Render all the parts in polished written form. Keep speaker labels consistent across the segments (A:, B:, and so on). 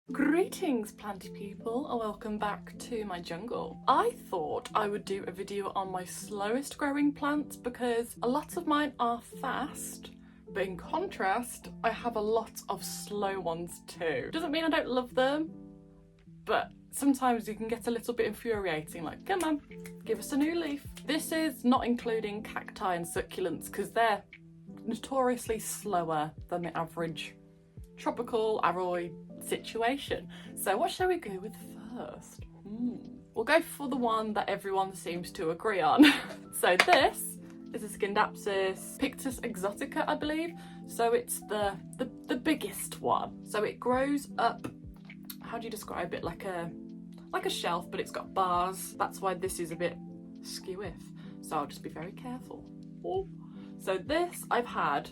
A: Greetings planty people and welcome back to my jungle. I thought I would do a video on my slowest growing plants because a lot of mine are fast, but in contrast I have a lot of slow ones too. Doesn't mean I don't love them, but sometimes you can get a little bit infuriating, like come on, give us a new leaf. This is not including cacti and succulents because they're notoriously slower than the average tropical aroid situation. So what shall we go with first? We'll go for the one that everyone seems to agree on. So this is a skin dapsis, Pictus exotica, I believe. So it's the biggest one. So it grows up, how do you describe it? Like a shelf, but it's got bars. That's why this is a bit skew-if. So I'll just be very careful. So this I've had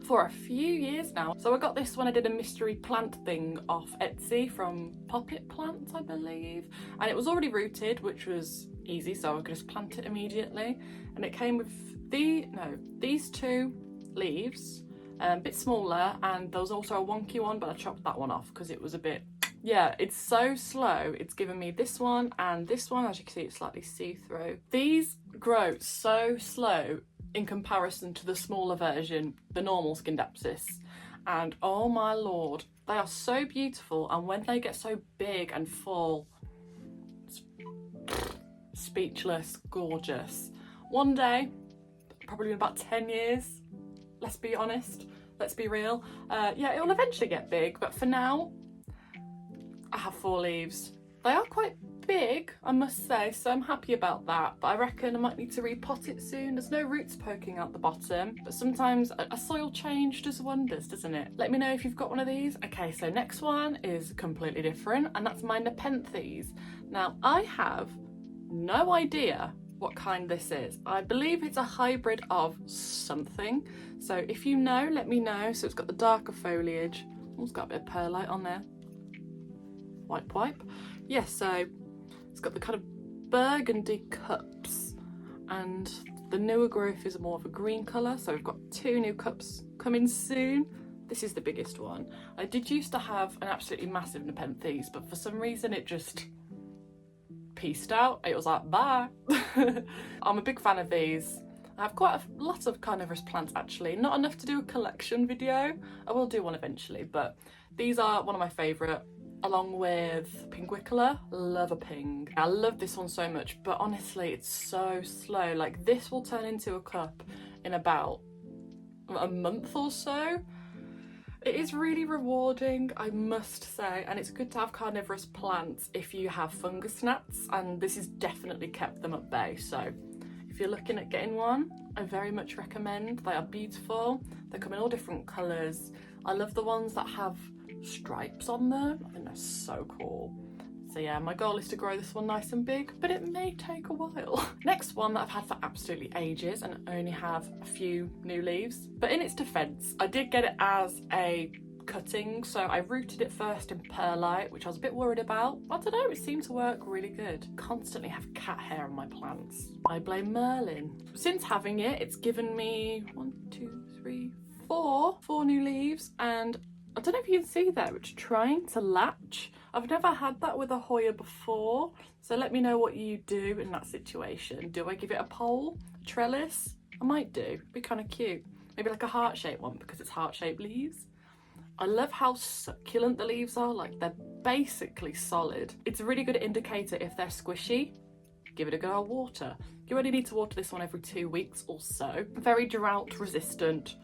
A: for a few years now. So I got this when I did a mystery plant thing off Etsy from Poppet Plants, I believe. And it was already rooted, which was easy, so I could just plant it immediately. And it came with these two leaves, a bit smaller, and there was also a wonky one, but I chopped that one off because it was a bit, yeah, it's so slow. It's given me this one and this one. As you can see, it's slightly see-through. These grow so slow in comparison to the smaller version, the normal skin dapsis, and oh my lord, they are so beautiful. And when they get so big and full, it's speechless, gorgeous. One day, probably in about 10 years, let's be honest, let's be real, yeah, it will eventually get big, but for now I have 4 leaves. They are quite big, I must say, so I'm happy about that, but I reckon I might need to repot it soon. There's no roots poking out the bottom, but sometimes a soil change does wonders, doesn't it? Let me know if you've got one of these. Okay, so next one is completely different, and that's my Nepenthes. Now, I have no idea what kind this is. I believe it's a hybrid of something, so if you know, let me know. So it's got the darker foliage. Oh, it's got a bit of perlite on there. Wipe. Yes, so it's got the kind of burgundy cups, and the newer growth is more of a green colour. So we've got 2 new cups coming soon. This is the biggest one. I did used to have an absolutely massive Nepenthes, but for some reason it just peaced out. It was like, bye. I'm a big fan of these. I have quite a lot of carnivorous plants actually, not enough to do a collection video. I will do one eventually, but these are one of my favourite, along with Pinguicola. Love a ping. I love this one so much, but honestly it's so slow. Like this will turn into a cup in about a month or so. It is really rewarding, I must say, and it's good to have carnivorous plants if you have fungus gnats, and this has definitely kept them at bay. So if you're looking at getting one, I very much recommend. They are beautiful. They come in all different colours. I love the ones that have stripes on them. I think they're so cool. So yeah, my goal is to grow this one nice and big, but it may take a while. Next one that I've had for absolutely ages and only have a few new leaves, but in its defence, I did get it as a cutting, so I rooted it first in perlite, which I was a bit worried about. I don't know, it seemed to work really good. Constantly have cat hair on my plants. I blame Merlin. Since having it, it's given me 4 new leaves, and I don't know if you can see there, it's trying to latch. I've never had that with a Hoya before, so let me know what you do in that situation. Do I give it a pole, a trellis? I might do, it'd be kind of cute. Maybe like a heart-shaped one because it's heart-shaped leaves. I love how succulent the leaves are, like they're basically solid. It's a really good indicator if they're squishy. Give it a go of water. You only need to water this one every 2 weeks or so. Very drought resistant,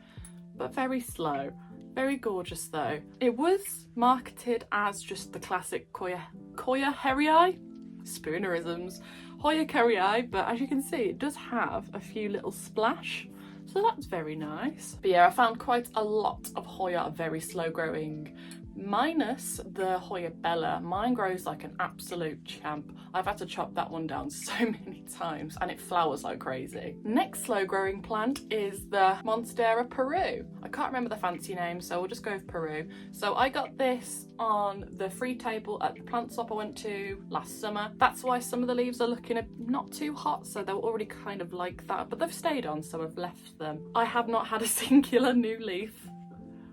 A: but very slow. Very gorgeous though. It was marketed as just the classic Hoya herrii, spoonerisms, Hoya herrii, but as you can see, it does have a few little splash, so that's very nice. But yeah, I found quite a lot of Hoya very slow growing, minus the Hoya bella. Mine grows like an absolute champ. I've had to chop that one down so many times and it flowers like crazy. Next slow growing plant is the Monstera Peru. I can't remember the fancy name, so we'll just go with Peru. So I got this on the free table at the Plantzbab I went to last summer. That's why some of the leaves are looking not too hot, so they were already kind of like that, but they've stayed on, so I've left them. I have not had a singular new leaf,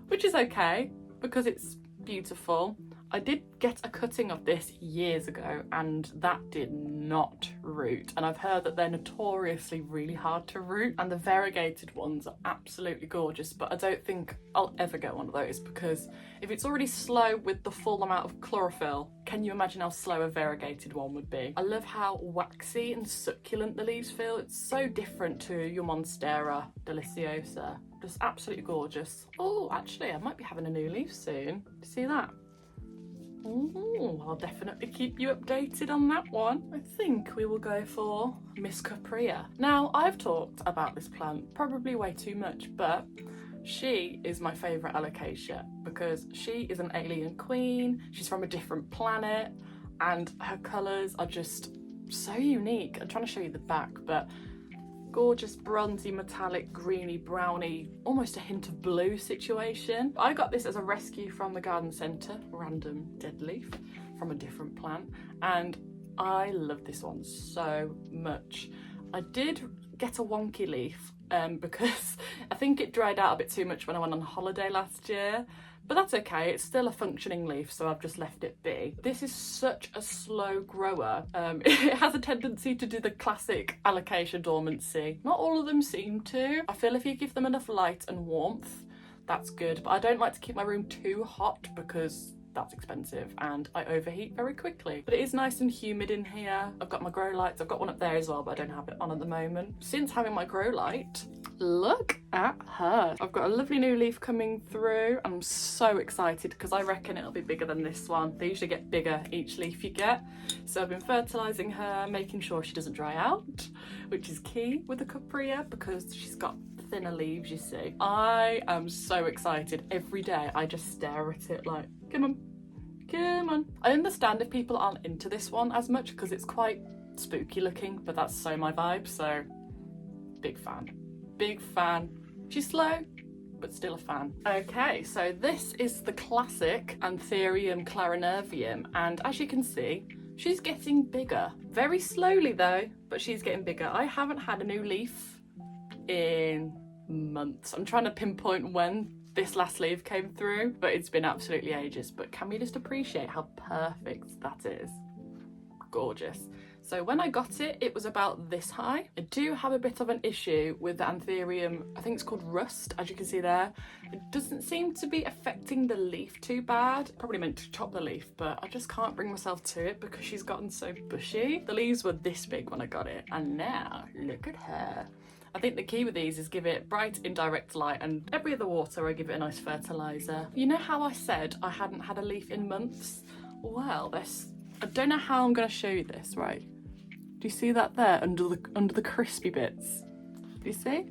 A: which is okay because it's beautiful. I did get a cutting of this years ago and that did not root, and I've heard that they're notoriously really hard to root, and the variegated ones are absolutely gorgeous, but I don't think I'll ever get one of those because if it's already slow with the full amount of chlorophyll, can you imagine how slow a variegated one would be? I love how waxy and succulent the leaves feel. It's so different to your Monstera deliciosa. Just absolutely gorgeous. Oh, actually, I might be having a new leaf soon. See that? Ooh, I'll definitely keep you updated on that one. I think we will go for Miss Capria. Now, I've talked about this plant probably way too much, but she is my favourite alocasia because she is an alien queen, she's from a different planet, and her colours are just so unique. I'm trying to show you the back, but gorgeous bronzy, metallic, greeny, browny, almost a hint of blue situation. I got this as a rescue from the garden centre, random dead leaf from a different plant, and I love this one so much. I did get a wonky leaf because I think it dried out a bit too much when I went on holiday last year, but that's okay, it's still a functioning leaf, so I've just left it be. This is such a slow grower. It has a tendency to do the classic alocasia dormancy. Not all of them seem to. I feel if you give them enough light and warmth, that's good, but I don't like to keep my room too hot because that's expensive and I overheat very quickly. But it is nice and humid in here. I've got my grow lights. I've got one up there as well, but I don't have it on at the moment. Since having my grow light, look at her. I've got a lovely new leaf coming through. I'm so excited because I reckon it'll be bigger than this one. They usually get bigger each leaf you get. So I've been fertilising her, making sure she doesn't dry out, which is key with the Capria because she's got thinner leaves, you see. I am so excited. Every day I just stare at it like, come on, come on. I understand if people aren't into this one as much because it's quite spooky looking, but that's so my vibe, so big fan. Big fan. She's slow, but still a fan. Okay, so this is the classic Anthurium clarinervium, and as you can see, she's getting bigger. Very slowly though, but she's getting bigger. I haven't had a new leaf in months. I'm trying to pinpoint when this last leaf came through, but it's been absolutely ages. But can we just appreciate how perfect that is? Gorgeous. So when I got it, it was about this high. I do have a bit of an issue with the Anthurium. I think it's called rust, as you can see there. It doesn't seem to be affecting the leaf too bad. Probably meant to chop the leaf, but I just can't bring myself to it because she's gotten so bushy. The leaves were this big when I got it, and now look at her. I think the key with these is give it bright indirect light, and every other water I give it a nice fertiliser. You know how I said I hadn't had a leaf in months? Well, I don't know how I'm going to show you this, right? Do you see that there under the crispy bits? Do you see?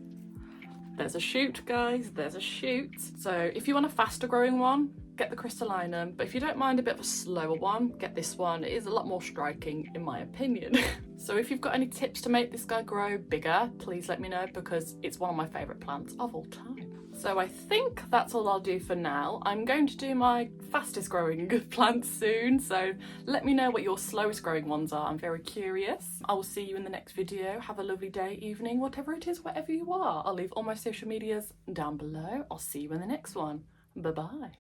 A: There's a shoot, guys, there's a shoot. So if you want a faster growing one, get the crystallinum, but if you don't mind a bit of a slower one, get this one. It is a lot more striking in my opinion. So if you've got any tips to make this guy grow bigger, please let me know because it's one of my favourite plants of all time. So I think that's all I'll do for now. I'm going to do my fastest growing plants soon, so let me know what your slowest growing ones are. I'm very curious. I will see you in the next video. Have a lovely day, evening, whatever it is, wherever you are. I'll leave all my social medias down below. I'll see you in the next one. Bye bye.